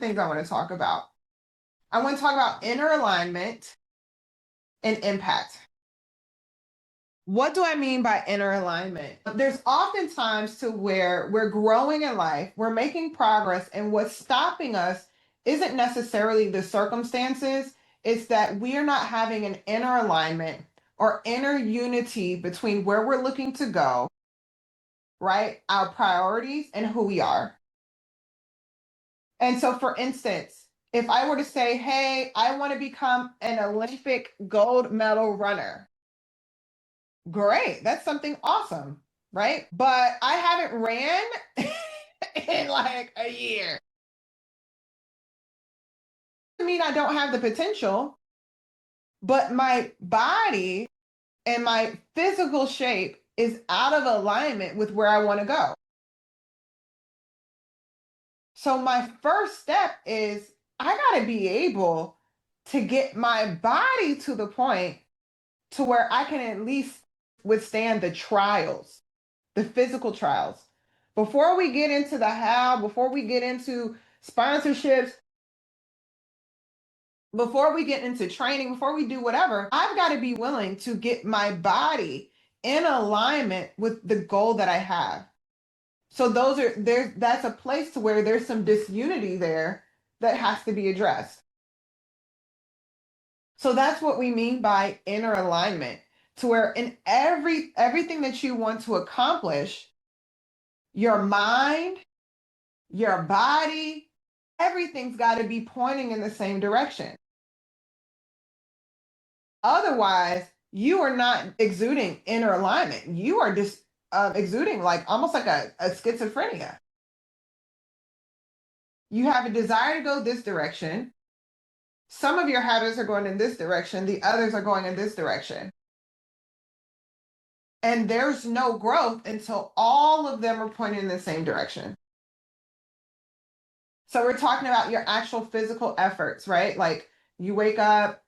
things I want to talk about. I want to talk about inner alignment and impact. What do I mean by inner alignment? There's often times to where we're growing in life, we're making progress, and what's stopping us isn't necessarily the circumstances, it's that we are not having an inner alignment or inner unity between where we're looking to go, right? Our priorities and who we are. And so, for instance, if I were to say, hey, I want to become an Olympic gold medal runner, great, that's something awesome, right? But I haven't ran in like a year. I mean, I don't have the potential, but my body and my physical shape is out of alignment with where I want to go. So my first step is I got to be able to get my body to the point to where I can at least withstand the trials, the physical trials. Before we get into the how, before we get into sponsorships, before we get into training, before we do whatever, I've got to be willing to get my body in alignment with the goal that I have. So that's a place to where there's some disunity there that has to be addressed. So that's what we mean by inner alignment, to where in everything that you want to accomplish, your mind, your body, everything's got to be pointing in the same direction. Otherwise, you are not exuding inner alignment. You are just exuding like almost like a schizophrenia. You have a desire to go this direction. Some of your habits are going in this direction, the others are going in this direction. And there's no growth until all of them are pointing in the same direction. So we're talking about your actual physical efforts, right? Like you wake up,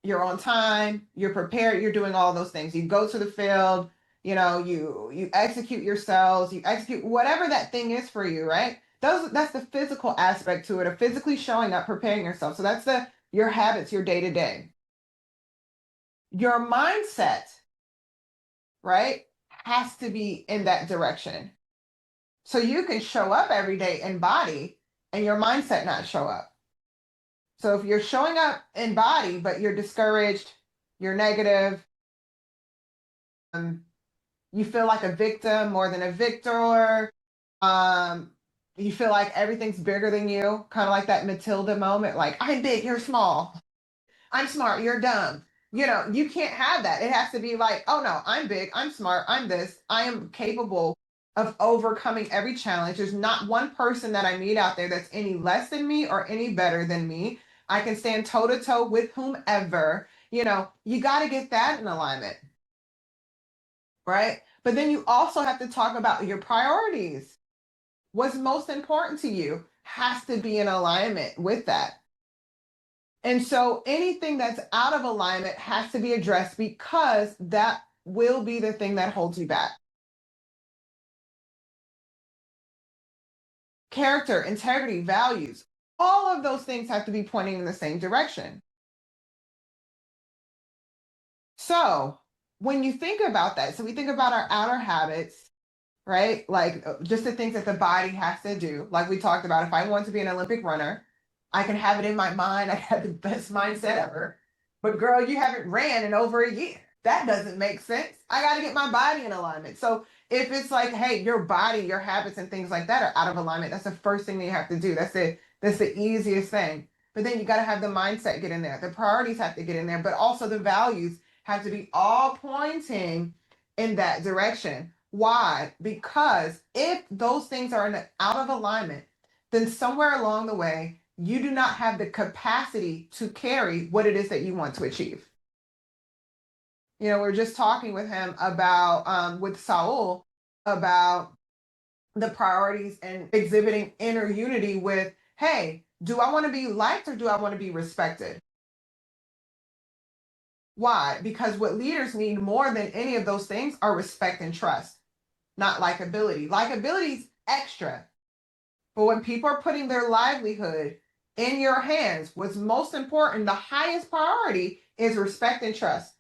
you're on time, you're prepared, you're doing all those things. You go to the field, you execute your cells, you execute whatever that thing is for you, right? That's the physical aspect to it, of physically showing up, preparing yourself. So that's your habits, your day to day. Your mindset, right, has to be in that direction. So you can show up every day in body and your mindset not show up. So if you're showing up in body, but you're discouraged, you're negative, you feel like a victim more than a victor, you feel like everything's bigger than you, kind of like that Matilda moment, like I'm big, you're small. I'm smart, you're dumb. You can't have that. It has to be like, oh no, I'm big, I'm smart, I'm this, I am capable of overcoming every challenge. There's not one person that I meet out there that's any less than me or any better than me. I can stand toe to toe with whomever. You got to get that in alignment, right? But then you also have to talk about your priorities. What's most important to you has to be in alignment with that. And so anything that's out of alignment has to be addressed, because that will be the thing that holds you back. Character, integrity, values, all of those things have to be pointing in the same direction. So when you think about that, so we think about our outer habits, right? Like just the things that the body has to do. Like we talked about, if I want to be an Olympic runner, I can have it in my mind. I have the best mindset ever. But girl, you haven't ran in over a year. That doesn't make sense. I got to get my body in alignment. So if it's like, hey, your body, your habits and things like that are out of alignment, that's the first thing that you have to do. That's it. That's the easiest thing. But then you got to have the mindset get in there. The priorities have to get in there, but also the values have to be all pointing in that direction. Why? Because if those things are out of alignment, then somewhere along the way, you do not have the capacity to carry what it is that you want to achieve. We're just talking with him about, with Saul, about the priorities and exhibiting inner unity with, hey, do I want to be liked or do I want to be respected? Why? Because what leaders need more than any of those things are respect and trust, not likability. Likability is extra. But when people are putting their livelihood, in your hands. What's most important, the highest priority is respect and trust.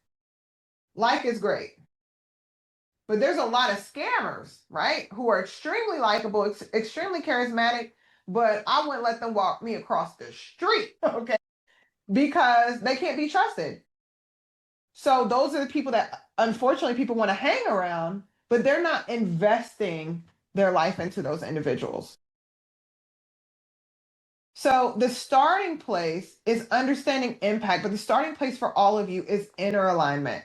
Like is great. But there's a lot of scammers, right? Who are extremely likable, extremely charismatic, but I wouldn't let them walk me across the street, okay? Because they can't be trusted. So those are the people that unfortunately people want to hang around, but they're not investing their life into those individuals. So the starting place is understanding impact, but the starting place for all of you is inner alignment.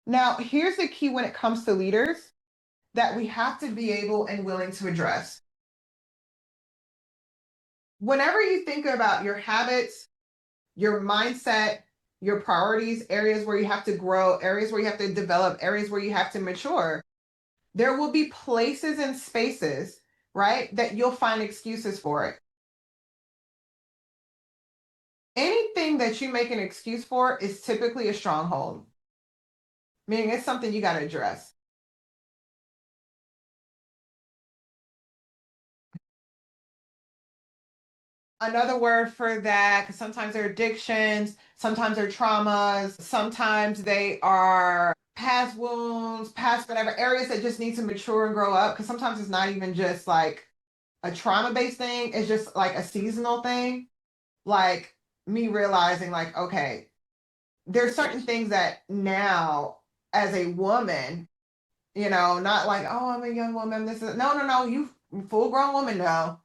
Now, here's the key when it comes to leaders that we have to be able and willing to address. Whenever you think about your habits, your mindset, your priorities, areas where you have to grow, areas where you have to develop, areas where you have to mature, there will be places and spaces, right, that you'll find excuses for it. Anything that you make an excuse for is typically a stronghold, meaning it's something you got to address. Another word for that, because sometimes they're addictions, sometimes they're traumas, sometimes they are past wounds, past whatever areas that just need to mature and grow up. Because sometimes it's not even just like a trauma based thing, it's just like a seasonal thing. Like me realizing, like, okay, there's certain things that now, as a woman, not like, oh, I'm a young woman. This is no, no, no, you full grown woman now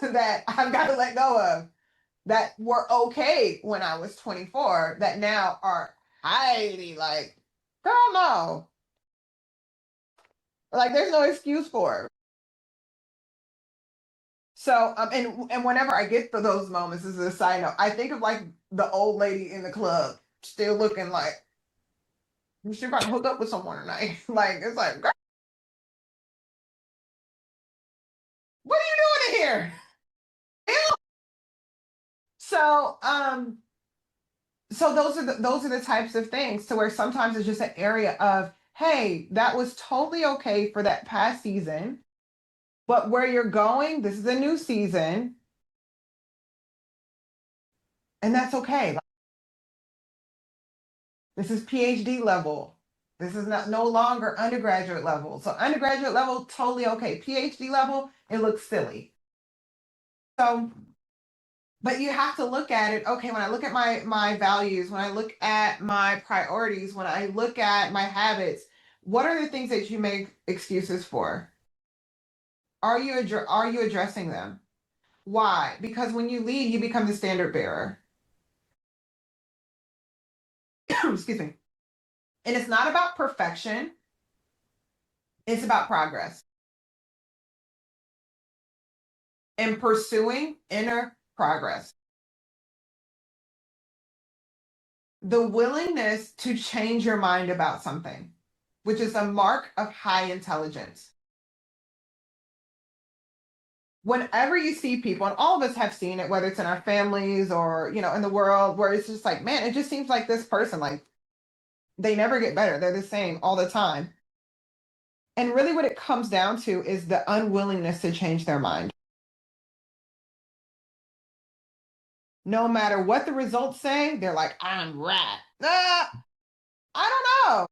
that I've got to let go of that were okay when I was 24 that now are highly like, girl, no. Like there's no excuse for it. So and whenever I get to those moments, this is a side note, I think of like the old lady in the club still looking like she's about to hook up with someone tonight. Like it's like, girl, what are you doing in here? So those are the types of things to where sometimes it's just an area of, hey, that was totally okay for that past season, but where you're going, this is a new season, and that's okay. Like, this is PhD level. This is not no longer undergraduate level. So undergraduate level, totally okay. PhD level, it looks silly. So, but you have to look at it. Okay, when I look at my values, when I look at my priorities, when I look at my habits, what are the things that you make excuses for? Are you addressing them? Why? Because when you lead, you become the standard bearer. Excuse me. And it's not about perfection, it's about progress and pursuing inner progress. The willingness to change your mind about something, which is a mark of high intelligence. Whenever you see people, and all of us have seen it, whether it's in our families or, in the world, where it's just like, man, it just seems like this person, like, they never get better. They're the same all the time. And really, what it comes down to is the unwillingness to change their mind. No matter what the results say, they're like, I'm right. I don't know.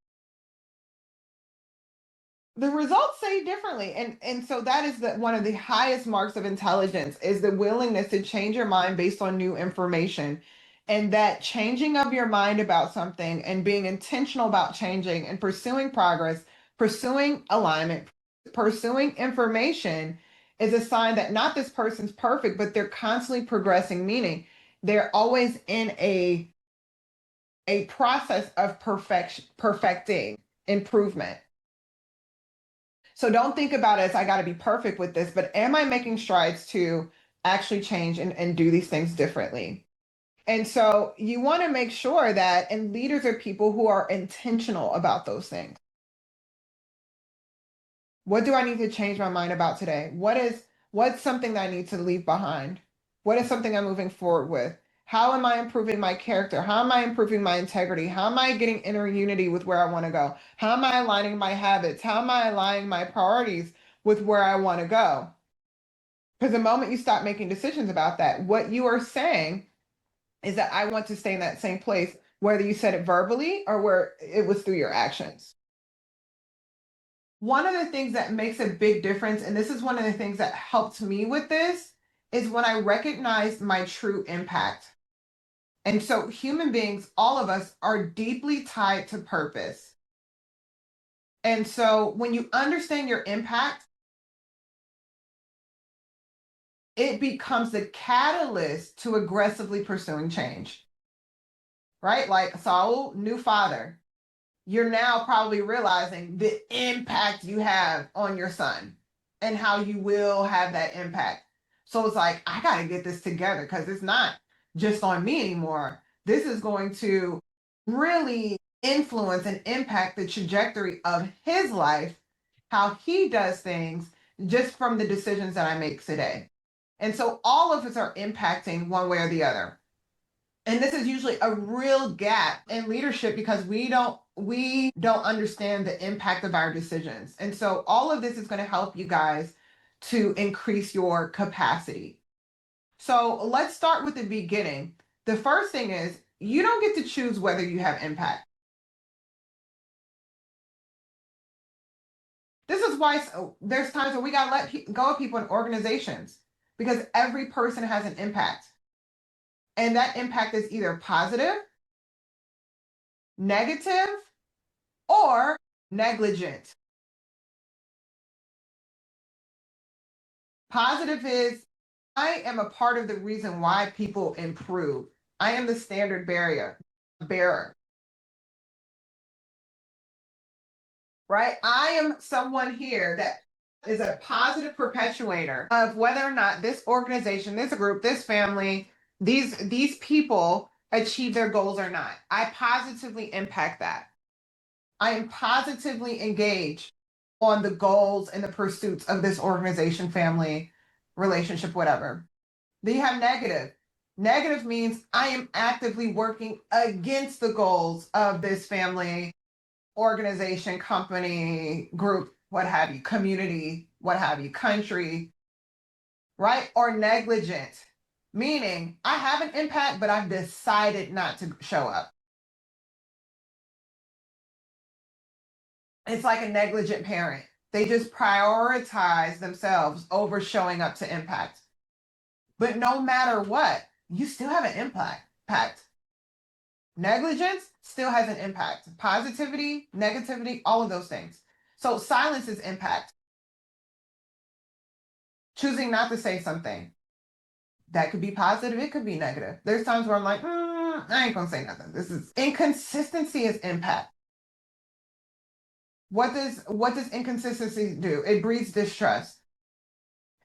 The results say differently. And so that is one of the highest marks of intelligence is the willingness to change your mind based on new information. And that changing of your mind about something and being intentional about changing and pursuing progress, pursuing alignment, pursuing information is a sign that not this person's perfect, but they're constantly progressing, meaning they're always in a process of perfecting improvement. So don't think about it as I got to be perfect with this, but am I making strides to actually change and do these things differently? And so you want to make sure that, and leaders are people who are intentional about those things. What do I need to change my mind about today? What's something that I need to leave behind? What is something I'm moving forward with? How am I improving my character? How am I improving my integrity? How am I getting inner unity with where I want to go? How am I aligning my habits? How am I aligning my priorities with where I want to go? Because the moment you stop making decisions about that, what you are saying is that I want to stay in that same place, whether you said it verbally or where it was through your actions. One of the things that makes a big difference, and this is one of the things that helped me with this, is when I recognized my true impact. And so, human beings, all of us, are deeply tied to purpose. And so, when you understand your impact, it becomes the catalyst to aggressively pursuing change, right? Like Saul, new father, you're now probably realizing the impact you have on your son and how you will have that impact. So it's like, I got to get this together because it's not just on me anymore. This is going to really influence and impact the trajectory of his life, how he does things just from the decisions that I make today. And so all of us are impacting one way or the other. And this is usually a real gap in leadership because we don't understand the impact of our decisions. And so all of this is going to help you guys to increase your capacity. So let's start with the beginning. The first thing is you don't get to choose whether you have impact. This is why there's times where we got to let go of people in organizations because every person has an impact. And that impact is either positive, negative, or negligent. Positive is I am a part of the reason why people improve. I am the standard bearer, right? I am someone here that is a positive perpetuator of whether or not this organization, this group, this family, these people achieve their goals or not. I positively impact that. I am positively engaged on the goals and the pursuits of this organization, family, relationship, whatever. Then you have negative. Negative means I am actively working against the goals of this family, organization, company, group, what have you, community, what have you, country, right? Or negligent, meaning I have an impact, but I've decided not to show up. It's like a negligent parent. They just prioritize themselves over showing up to impact. But no matter what, you still have an impact. Negligence still has an impact. Positivity, negativity, all of those things. So silence is impact. Choosing not to say something. That could be positive, it could be negative. There's times where I'm like, I ain't gonna say nothing. This is inconsistency is impact. What does inconsistency do? It breeds distrust.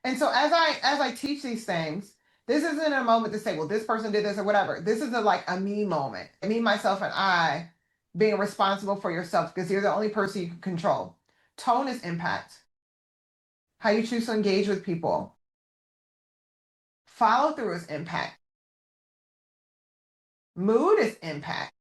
And so as I teach these things, this isn't a moment to say, well, this person did this or whatever. This is like a me moment. Me, myself, and I being responsible for yourself because you're the only person you can control. Tone is impact. How you choose to engage with people. Follow through is impact. Mood is impact.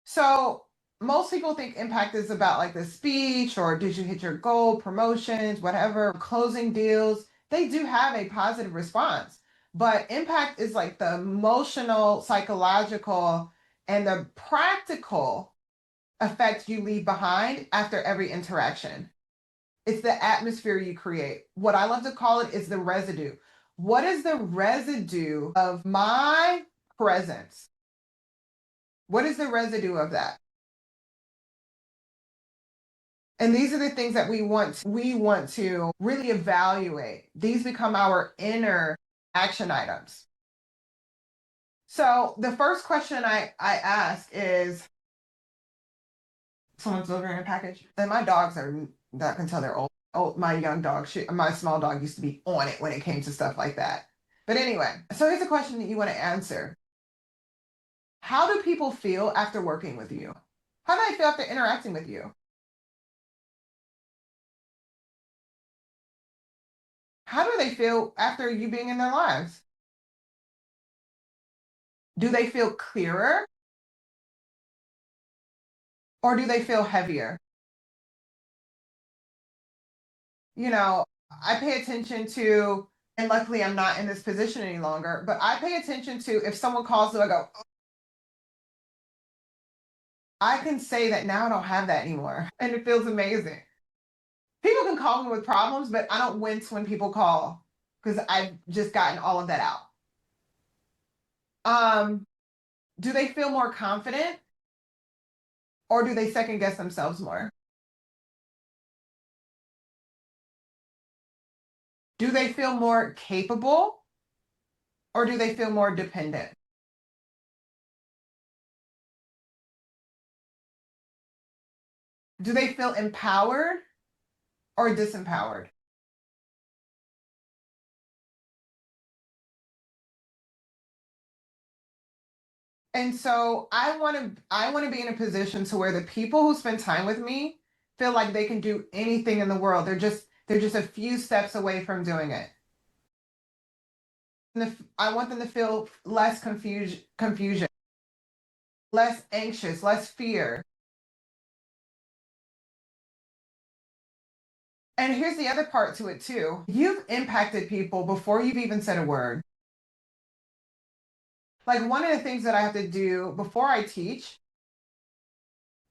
So most people think impact is about like the speech or did you hit your goal, promotions, whatever, closing deals. They do have a positive response, but impact is like the emotional, psychological, and the practical effect you leave behind after every interaction. It's the atmosphere you create. What I love to call it is the residue. What is the residue of my presence? What is the residue of that? And these are the things that we want to really evaluate. These become our inner action items. So the first question I ask is someone's delivering a package. And my dogs are that can tell they're old. Oh, my young dog, my small dog used to be on it when it came to stuff like that. But anyway, so here's a question that you want to answer. How do people feel after working with you? How do they feel after interacting with you? How do they feel after you being in their lives? Do they feel clearer or do they feel heavier? I pay attention to, and luckily I'm not in this position any longer, but I pay attention to if someone calls, do I go, I can say that now I don't have that anymore. And it feels amazing. People can call me with problems, but I don't wince when people call because I've just gotten all of that out. Um, do they feel more confident or do they second guess themselves more? Do they feel more capable or do they feel more dependent? Do they feel empowered or disempowered? And so I want to be in a position to where the people who spend time with me feel like they can do anything in the world. They're just a few steps away from doing it. I want them to feel less confusion, less anxious, less fear. And here's the other part to it too. You've impacted people before you've even said a word. Like one of the things that I have to do before I teach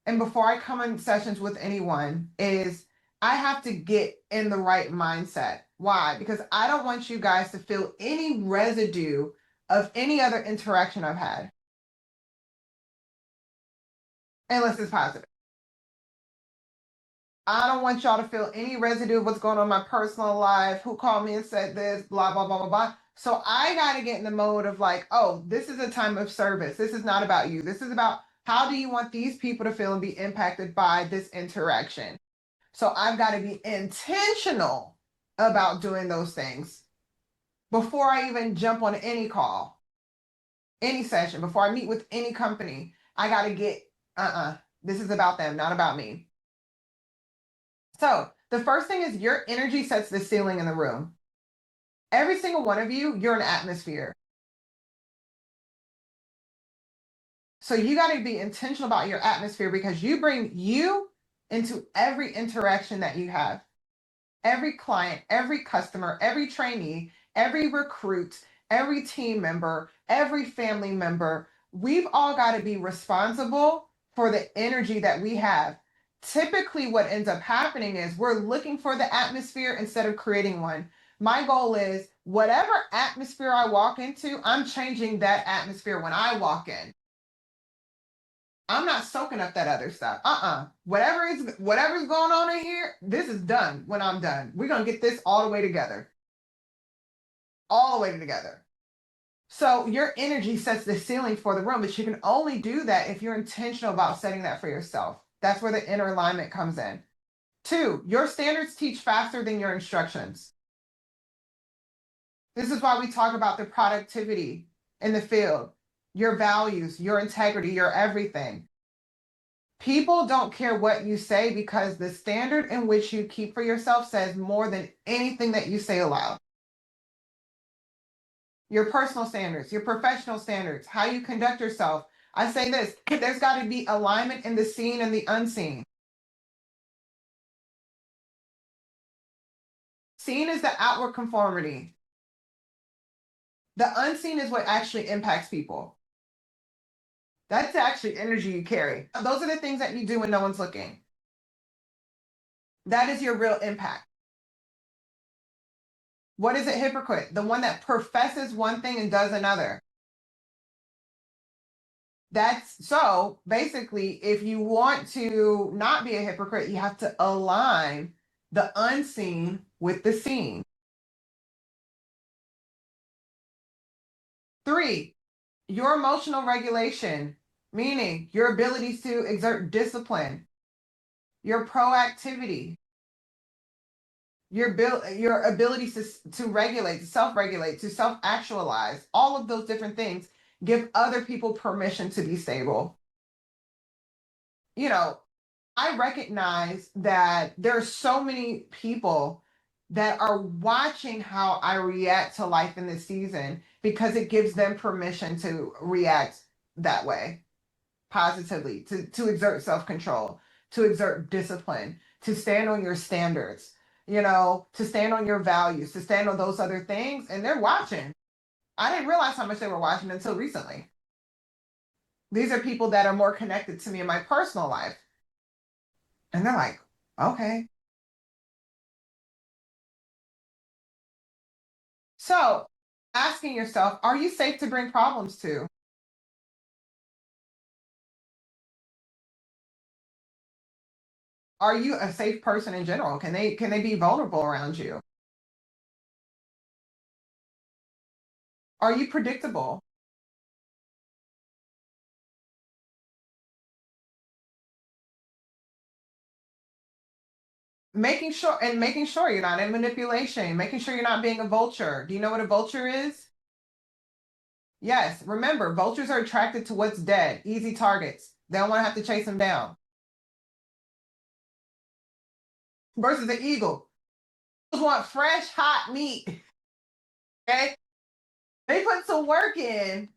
and before I come in sessions with anyone is I have to get in the right mindset. Why? Because I don't want you guys to feel any residue of any other interaction I've had, unless it's positive. I don't want y'all to feel any residue of what's going on in my personal life, who called me and said this, blah, blah, blah, blah, blah. So I got to get in the mode of like, oh, this is a time of service. This is not about you. This is about how do you want these people to feel and be impacted by this interaction? So I've got to be intentional about doing those things before I even jump on any call, any session, before I meet with any company. I got to get, this is about them, not about me. So the first thing is your energy sets the ceiling in the room. Every single one of you, you're an atmosphere. So you got to be intentional about your atmosphere because you bring you into every interaction that you have. Every client, every customer, every trainee, every recruit, every team member, every family member, we've all got to be responsible for the energy that we have. Typically, what ends up happening is we're looking for the atmosphere instead of creating one. My goal is whatever atmosphere I walk into, I'm changing that atmosphere when I walk in. I'm not soaking up that other stuff. Whatever's going on in here, this is done when I'm done. We're gonna get this all the way together. All the way together. So your energy sets the ceiling for the room, but you can only do that if you're intentional about setting that for yourself. That's where the inner alignment comes in. Two, your standards teach faster than your instructions. This is why we talk about the productivity in the field, your values, your integrity, your everything. People don't care what you say because the standard in which you keep for yourself says more than anything that you say aloud. Your personal standards, your professional standards, how you conduct yourself. I say this, there's got to be alignment in the seen and the unseen. Seen is the outward conformity. The unseen is what actually impacts people. That's actually energy you carry. Those are the things that you do when no one's looking. That is your real impact. What is a hypocrite? The one that professes one thing and does another. That's so basically, if you want to not be a hypocrite, you have to align the unseen with the seen. Three, your emotional regulation, meaning your abilities to exert discipline, your proactivity, your abilities to regulate, to self-regulate, to self-actualize, all of those different things give other people permission to be stable. You know, I recognize that there are so many people that are watching how I react to life in this season because it gives them permission to react that way positively, to exert self control, to exert discipline, to stand on your standards. to stand on your values, to stand on those other things, and they're watching. I didn't realize how much they were watching until recently. These are people that are more connected to me in my personal life. And they're like, okay. So asking yourself, are you safe to bring problems to? Are you a safe person in general? Can they be vulnerable around you? Are you predictable? Making sure you're not in manipulation, making sure you're not being a vulture. Do you know what a vulture is? Yes. Remember, vultures are attracted to what's dead, easy targets. They don't want to have to chase them down. Versus the eagle. Eagles want fresh, hot meat. Okay. They put some work in,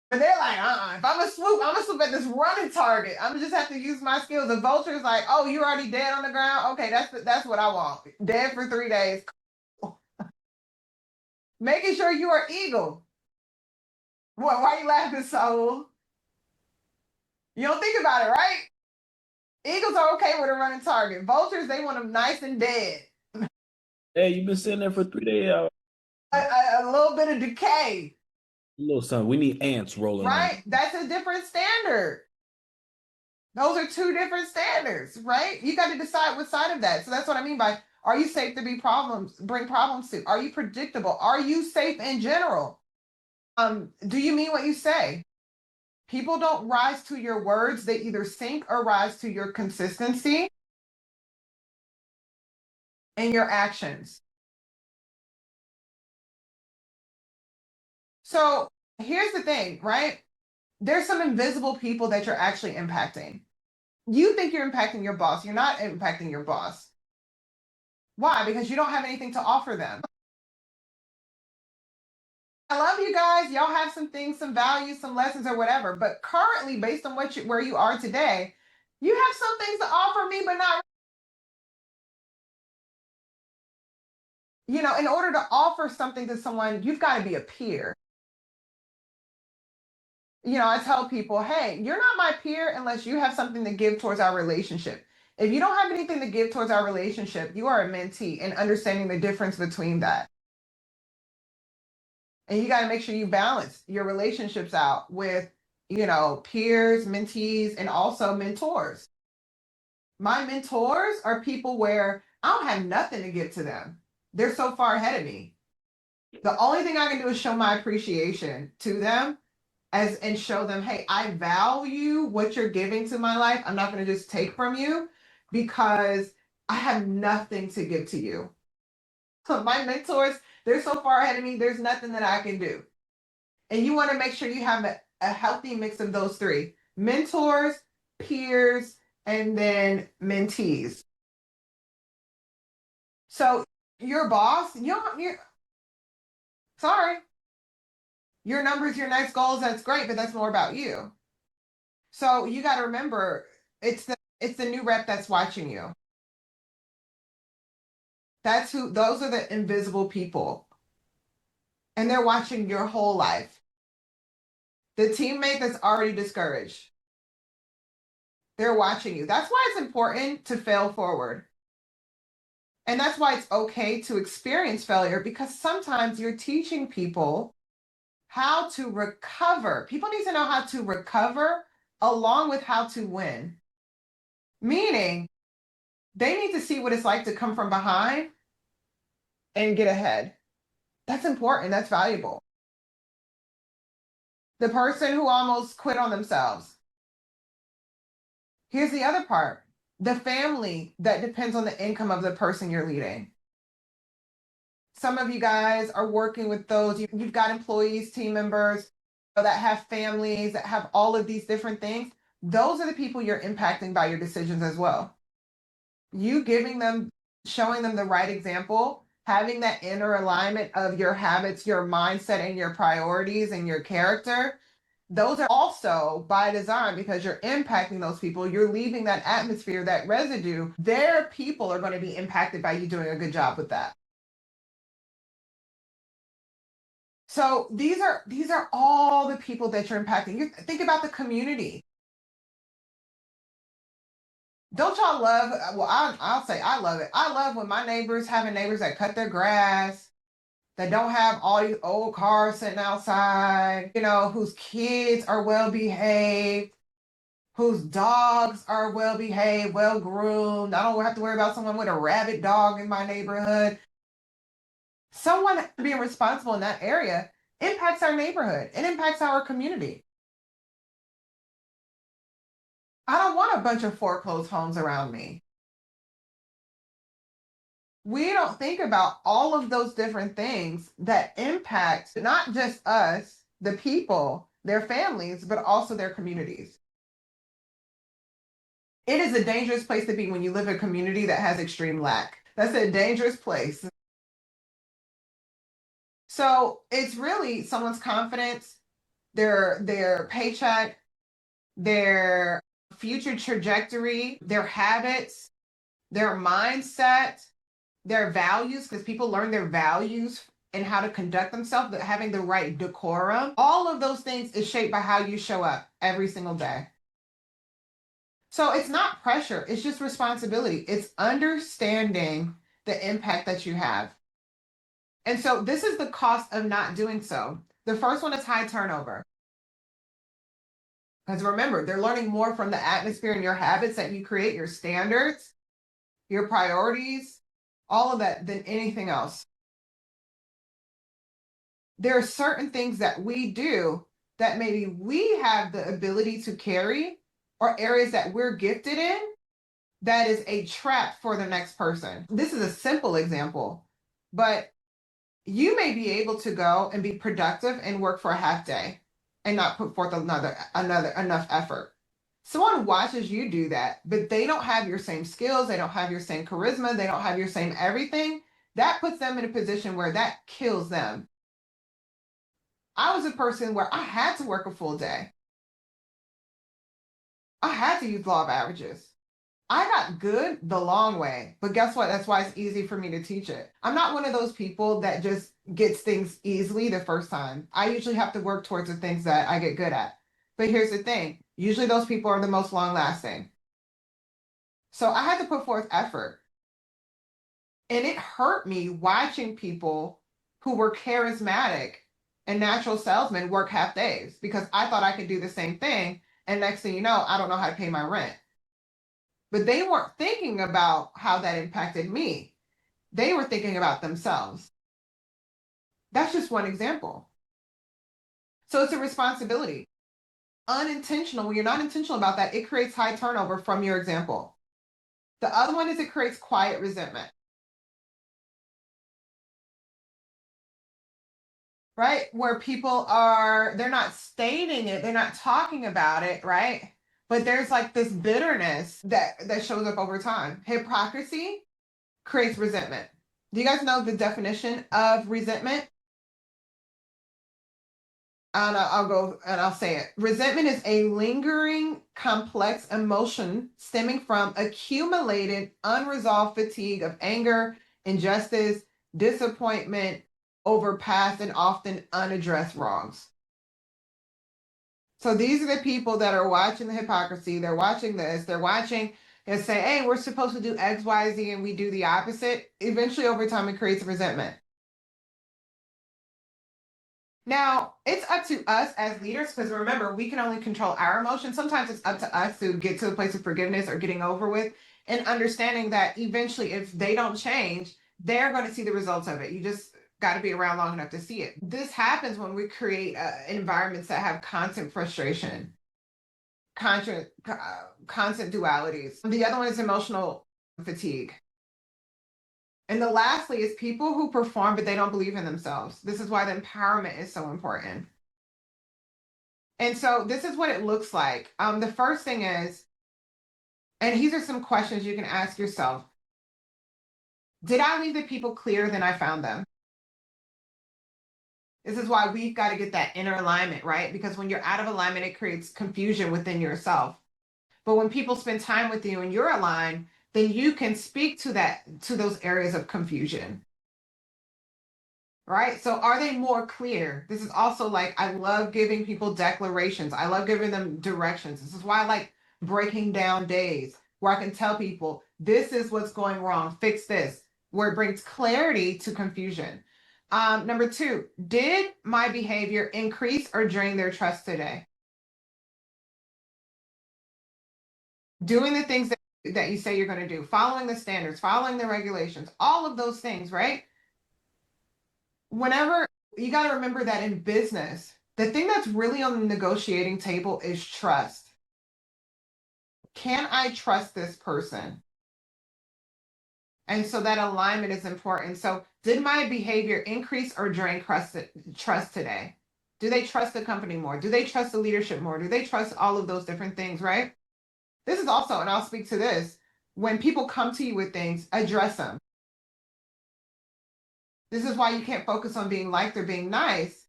but they're like, if I'm gonna swoop at this running target. I'm gonna just have to use my skills. The vulture is like, oh, you're already dead on the ground. Okay, that's what I want. Dead for 3 days. Making sure you are eagle. What? Why are you laughing, Soul? You don't think about it, right? Eagles are okay with a running target. Vultures, they want them nice and dead. Hey, you've been sitting there for 3 days. A little bit of decay, Little son, we need ants rolling in. right? That's a different standard. Those are two different standards, right? You got to decide what side of that. So that's what I mean by, are you safe to bring problems to? Are you predictable? Are you safe in general? Do you mean what you say? People don't rise to your words. They either sink or rise to your consistency and your actions. So here's the thing, right? There's some invisible people that you're actually impacting. You think you're impacting your boss. You're not impacting your boss. Why? Because you don't have anything to offer them. I love you guys. Y'all have some things, some values, some lessons, or whatever. But currently, based on where you are today, you have some things to offer me, but not. In order to offer something to someone, you've got to be a peer. I tell people, hey, you're not my peer unless you have something to give towards our relationship. If you don't have anything to give towards our relationship, you are a mentee and understanding the difference between that. And you got to make sure you balance your relationships out with, peers, mentees, and also mentors. My mentors are people where I don't have nothing to give to them. They're so far ahead of me. The only thing I can do is show my appreciation to them and show them, hey, I value what you're giving to my life. I'm not going to just take from you because I have nothing to give to you. So my mentors, they're so far ahead of me, there's nothing that I can do. And you want to make sure you have a healthy mix of those three: mentors, peers, and then mentees. So your boss, you're sorry, your numbers, your next goals, that's great, but that's more about you. So you got to remember, it's the new rep that's watching you. Those are the invisible people. And they're watching your whole life. The teammate that's already discouraged, they're watching you. That's why it's important to fail forward. And that's why it's okay to experience failure, because sometimes you're teaching people how to recover. People need to know how to recover along with how to win. Meaning, they need to see what it's like to come from behind and get ahead. That's important. That's valuable. The person who almost quit on themselves. Here's the other part: the family that depends on the income of the person you're leading. Some of you guys are working with those, you've got employees, team members that have families, that have all of these different things. Those are the people you're impacting by your decisions as well. You giving them, showing them the right example, having that inner alignment of your habits, your mindset, and your priorities and your character, Those are also by design because you're impacting those people. You're leaving that atmosphere, that residue. Their people are going to be impacted by you doing a good job with that. So these are all the people that you're impacting. Think about the community. Don't y'all love? Well, I'll say I love it. I love when my neighbors having neighbors that cut their grass, that don't have all these old cars sitting outside, whose kids are well behaved, whose dogs are well behaved, well groomed. I don't have to worry about someone with a rabid dog in my neighborhood. Someone being responsible in that area impacts our neighborhood. It impacts our community. I don't want a bunch of foreclosed homes around me. We don't think about all of those different things that impact not just us, the people, their families, but also their communities. It is a dangerous place to be when you live in a community that has extreme lack. That's a dangerous place. So it's really someone's confidence, their paycheck, their future trajectory, their habits, their mindset, their values, because people learn their values and how to conduct themselves, but having the right decorum. All of those things is shaped by how you show up every single day. So it's not pressure, it's just responsibility. It's understanding the impact that you have. And so this is the cost of not doing so. The first one is high turnover. Because remember, they're learning more from the atmosphere and your habits that you create, your standards, your priorities, all of that than anything else. There are certain things that we do that maybe we have the ability to carry, or areas that we're gifted in that is a trap for the next person. This is a simple example, but you may be able to go and be productive and work for a half day and not put forth another enough effort. Someone watches you do that, but they don't have your same skills, they don't have your same charisma, they don't have your same everything. That puts them in a position where that kills them. I was a person where I had to work a full day. I had to use law of averages. I got good the long way, but guess what? That's why it's easy for me to teach it. I'm not one of those people that just gets things easily the first time. I usually have to work towards the things that I get good at. But here's the thing, usually those people are the most long lasting. So I had to put forth effort. And it hurt me watching people who were charismatic and natural salesmen work half days because I thought I could do the same thing. And next thing you know, I don't know how to pay my rent. But they weren't thinking about how that impacted me. They were thinking about themselves. That's just one example. So it's a responsibility. Unintentional, when you're not intentional about that, it creates high turnover from your example. The other one is it creates quiet resentment. Right? Where people they're not stating it, they're not talking about it, right? But there's like this bitterness that shows up over time. Hypocrisy creates resentment. Do you guys know the definition of resentment? And I'll go and I'll say it. Resentment is a lingering, complex emotion stemming from accumulated, unresolved fatigue of anger, injustice, disappointment over past and often unaddressed wrongs. So these are the people that are watching the hypocrisy. They're watching this. They're watching and say, hey, we're supposed to do X, Y, Z, and we do the opposite. Eventually, over time, it creates resentment. Now, it's up to us as leaders, because remember, we can only control our emotions. Sometimes it's up to us to get to a place of forgiveness or getting over with, and understanding that eventually, if they don't change, they're going to see the results of it. You just got to be around long enough to see it. This happens when we create environments that have constant frustration, constant dualities. The other one is emotional fatigue. And the lastly is people who perform, but they don't believe in themselves. This is why the empowerment is so important. And so this is what it looks like. The first thing is, and these are some questions you can ask yourself. Did I leave the people clearer than I found them? This is why we've got to get that inner alignment, right? Because when you're out of alignment, it creates confusion within yourself. But when people spend time with you and you're aligned, then you can speak to those areas of confusion. Right? So are they more clear? This is also like, I love giving people declarations. I love giving them directions. This is why I like breaking down days where I can tell people, this is what's going wrong, fix this, where it brings clarity to confusion. Number two, did my behavior increase or drain their trust today? Doing the things that you say you're going to do, following the standards, following the regulations, all of those things, right? Whenever you got to remember that in business, the thing that's really on the negotiating table is trust. Can I trust this person? And so that alignment is important. So, did my behavior increase or drain trust today? Do they trust the company more? Do they trust the leadership more? Do they trust all of those different things, right? This is also, and I'll speak to this, when people come to you with things, address them. This is why you can't focus on being liked or being nice.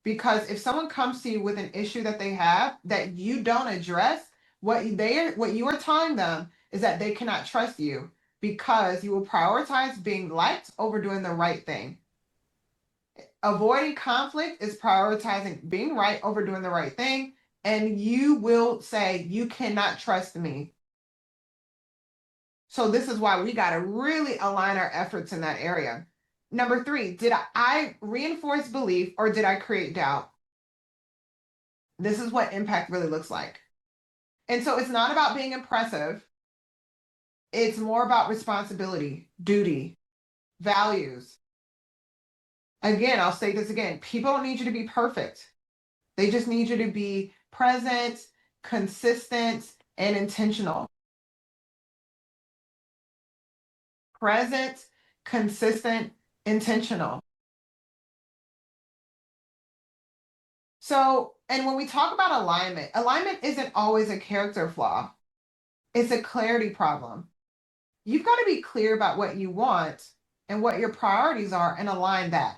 Because if someone comes to you with an issue that they have that you don't address, what you are telling them is that they cannot trust you because you will prioritize being liked over doing the right thing. Avoiding conflict is prioritizing being right over doing the right thing, and you will say you cannot trust me. So this is why we got to really align our efforts in that area. Number three, did I reinforce belief or did I create doubt? This is what impact really looks like. And so it's not about being impressive. It's more about responsibility, duty, values. Again, I'll say this again. People don't need you to be perfect. They just need you to be present, consistent, and intentional. Present, consistent, intentional. So, and when we talk about alignment, alignment isn't always a character flaw. It's a clarity problem. You've got to be clear about what you want and what your priorities are and align that.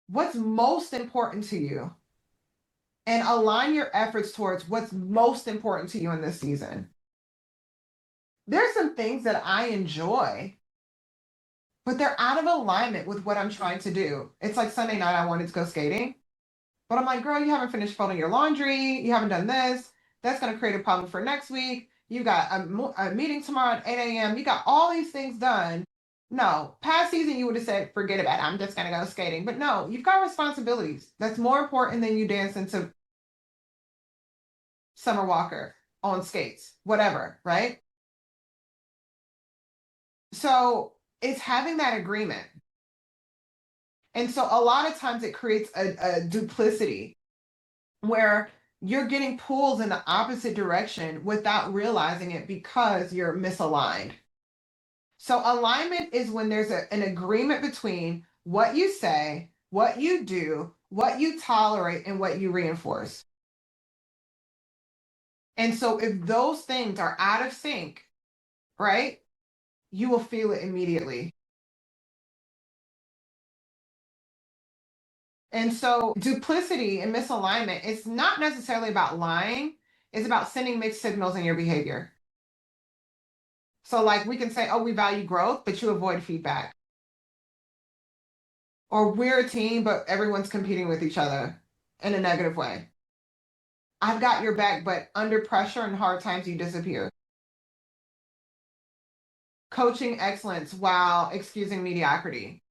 What's most important to you? And align your efforts towards what's most important to you in this season. There's some things that I enjoy, but they're out of alignment with what I'm trying to do. It's like Sunday night, I wanted to go skating, but I'm like, girl, you haven't finished folding your laundry. You haven't done this. That's going to create a problem for next week. You got a meeting tomorrow at 8 a.m. You got all these things done. No, past season, you would have said, forget about it. I'm just going to go skating. But no, you've got responsibilities. That's more important than you dancing to Summer Walker on skates, whatever, right? So it's having that agreement. And so a lot of times it creates a duplicity where you're getting pulled in the opposite direction without realizing it because you're misaligned. So alignment is when there's an agreement between what you say, what you do, what you tolerate, and what you reinforce. And so if those things are out of sync, right, you will feel it immediately. And so duplicity and misalignment, it's not necessarily about lying, it's about sending mixed signals in your behavior. So like we can say, oh, we value growth, but you avoid feedback. Or we're a team, but everyone's competing with each other in a negative way. I've got your back, but under pressure and hard times, you disappear. Coaching excellence while excusing mediocrity.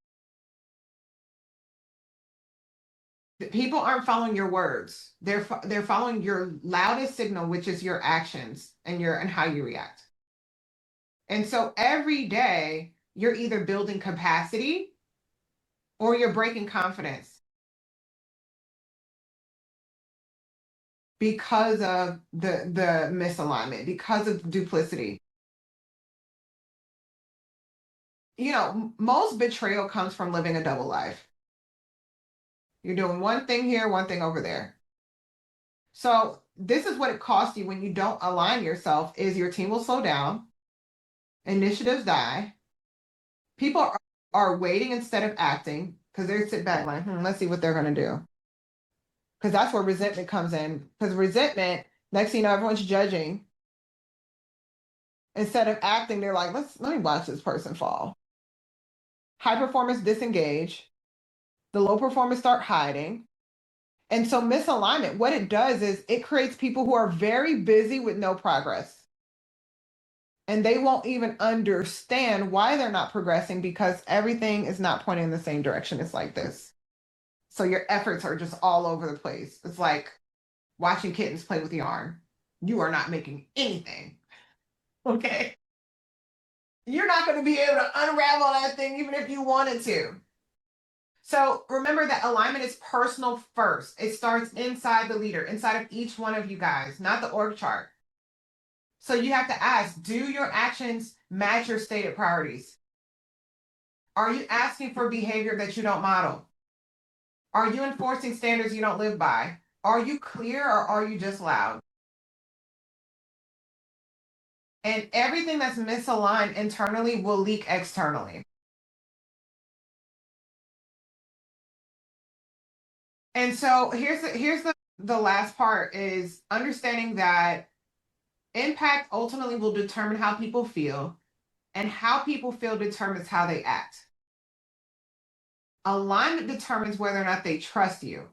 People aren't following your words. They're following your loudest signal, which is your actions and how you react. And so every day you're either building capacity or you're breaking confidence because of the misalignment, because of duplicity. You know, most betrayal comes from living a double life. You're doing one thing here, one thing over there. So this is what it costs you when you don't align yourself is your team will slow down, initiatives die, people are waiting instead of acting, because they sit back like, let's see what they're going to do. Because that's where resentment comes in. Because resentment, next thing you know, everyone's judging. Instead of acting, they're like, let me watch this person fall. High performers disengage. The low performers start hiding. And so misalignment, what it does is it creates people who are very busy with no progress. And they won't even understand why they're not progressing because everything is not pointing in the same direction. It's like this. So your efforts are just all over the place. It's like watching kittens play with yarn. You are not making anything. Okay. You're not going to be able to unravel that thing even if you wanted to. So remember that alignment is personal first. It starts inside the leader, inside of each one of you guys, not the org chart. So you have to ask, do your actions match your stated priorities? Are you asking for behavior that you don't model? Are you enforcing standards you don't live by? Are you clear or are you just loud? And everything that's misaligned internally will leak externally. And so here's the last part is understanding that impact ultimately will determine how people feel, and how people feel determines how they act. Alignment determines whether or not they trust you.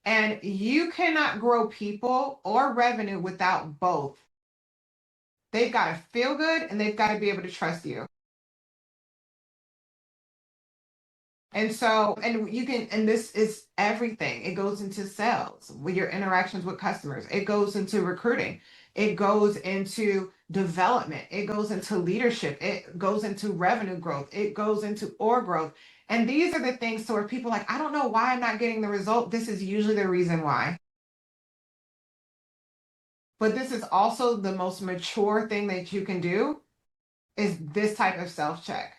And you cannot grow people or revenue without both. They've got to feel good and they've got to be able to trust you. And so, and you can, and this is everything. It goes into sales, with your interactions with customers. It goes into recruiting. It goes into development. It goes into leadership. It goes into revenue growth. It goes into org growth. And these are the things so where people are like, I don't know why I'm not getting the result. This is usually the reason why. But this is also the most mature thing that you can do is this type of self-check.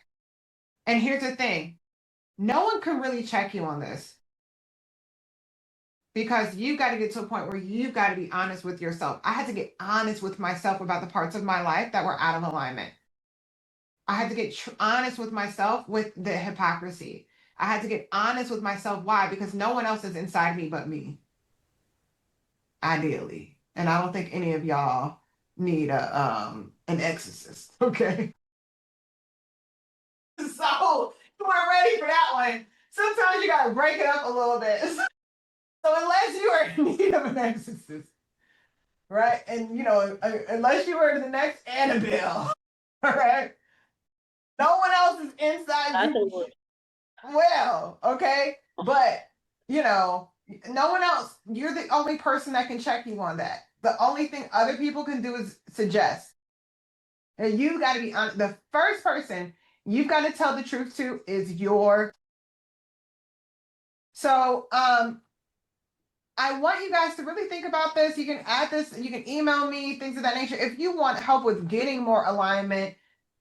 And here's the thing. No one can really check you on this because you've got to get to a point where you've got to be honest with yourself. I had to get honest with myself about the parts of my life that were out of alignment. I had to get honest with myself with the hypocrisy. I had to get honest with myself. Why? Because no one else is inside me but me, ideally. And I don't think any of y'all need an exorcist, okay? So you weren't ready for that one. Sometimes you gotta break it up a little bit. So unless you are in need of an exorcist, right? And unless you were the next Annabelle, all right? No one else is inside you. Well, okay, but no one else. You're the only person that can check you on that. The only thing other people can do is suggest. And you got to be on the first person you've got to tell the truth to is your. So I want you guys to really think about this. You can add this, you can email me, things of that nature. If you want help with getting more alignment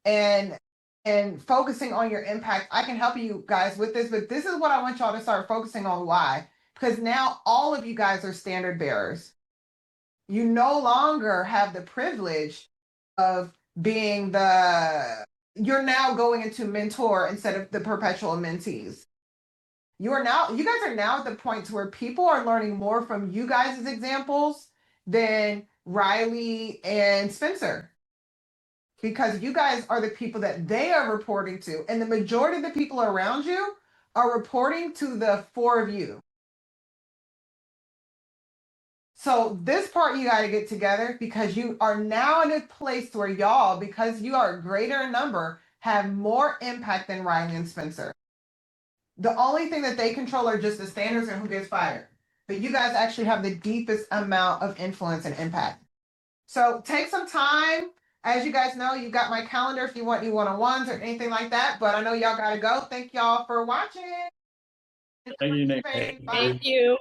and focusing on your impact, I can help you guys with this. But this is what I want y'all to start focusing on. Why? Because now all of you guys are standard bearers. You no longer have the privilege of being you're now going into mentor instead of the perpetual mentees. You guys are now at the point to where people are learning more from you guys' examples than Riley and Spencer. Because you guys are the people that they are reporting to. And the majority of the people around you are reporting to the four of you. So this part you got to get together because you are now in a place where y'all, because you are greater in number, have more impact than Riley and Spencer. The only thing that they control are just the standards and who gets fired. But you guys actually have the deepest amount of influence and impact. So take some time. As you guys know, you got my calendar if you want any one-on-ones or anything like that. But I know y'all got to go. Thank y'all for watching. Thank you, Nick. Bye. Thank you.